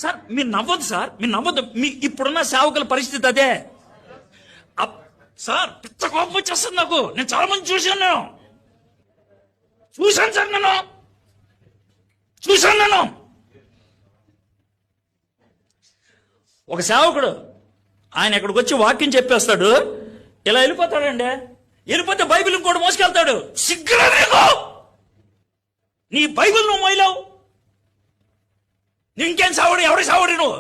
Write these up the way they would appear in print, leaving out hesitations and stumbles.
Sir మీరు నవ్వద్దు sir, మీరు నవ్వద్దు. మీ ఇప్పుడున్న సేవకుల పరిస్థితి అదే. సార్ పిచ్చ కోపం వచ్చేస్తుంది నాకు. నేను చాలా మంది చూశాను సార్, చూశాను. ఒక సేవకుడు ఆయన ఇక్కడికి వచ్చి వాక్యం చెప్పేస్తాడు, ఇలా వెళ్ళిపోతాడండి. వెళ్ళిపోతే బైబిల్ ఇంకోటి మోసుకెళ్తాడు. సిగ్గురా నీకు, నీ బైబిల్ నువ్వు మోయలేవు. ఇంకేం సావుడు, ఎవరి సావుడి నువ్వు?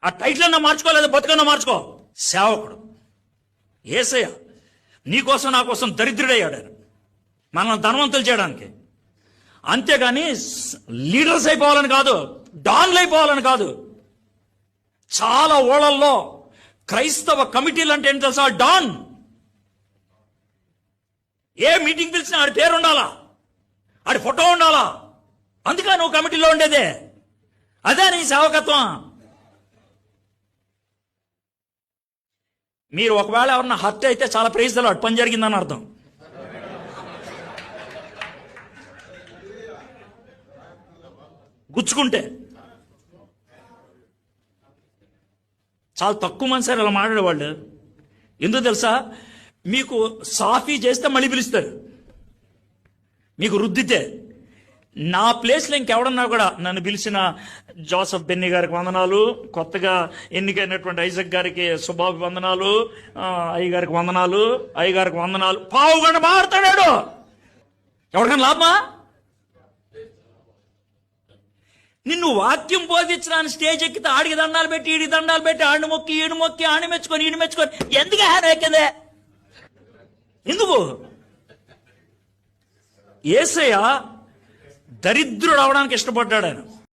ఆ టైటిల్ అన్నా మార్చుకోలేదు, బతుకన్నా మార్చుకో. సేవకుడు యేసయ్య నీకోసం నా కోసం దరిద్రుడయ్యాడు, మనల్ని ధనవంతులు చేయడానికి. అంతేగాని లీడర్స్ అయిపోవాలని కాదు, డాన్లు అయిపోవాలని కాదు. చాలా ఊళ్ళల్లో క్రైస్తవ కమిటీలు అంటే ఏంటి తెలుసా? డాన్. ఏ మీటింగ్ పిలిచినా ఆడి పేరు ఉండాలా, ఆడి ఫోటో ఉండాలా. అందుకే నువ్వు కమిటీలో ఉండేదే. అదే నీ సేవకత్వం. మీరు ఒకవేళ ఎవరన్నా హత్య అయితే చాలా ప్రైజ్ తెలవాడు, పని జరిగిందని అర్థం. గుచ్చుకుంటే చాలా తక్కువ మంది సార్ ఇలా మాట్లాడేవాళ్ళు. ఎందుకు తెలుసా? మీకు సాఫీ చేస్తే మళ్ళీ పిలుస్తారు, మీకు రుద్దితే. నా ప్లేస్లో ఇంకెవడన్నా కూడా నన్ను పిలిచిన జోసఫ్ బెన్నీ గారికి వందనాలు, కొత్తగా ఎన్నికైనటువంటి ఐజక్ గారికి శుభాభివందనాలు, అయ్యగారికి వందనాలు. పావు గంట మాట్లాడాడు. ఎవరికైనా లాభమా? నిన్ను వాక్యం బోధించడానికి స్టేజ్ ఎక్కితే ఆడికి దండాలు పెట్టి, ఈడికి దండాలు పెట్టి, ఆడిని మొక్కి, ఈడు మొక్కి, ఆడిని మెచ్చుకొని, ఈడు మెచ్చుకొని, ఎందుకు హ్యాన్ ఎక్కదే? ఎందుకు? యేసయ్య దరిద్రుడు అవడానికి ఇష్టపడ్డాడు ఆయన.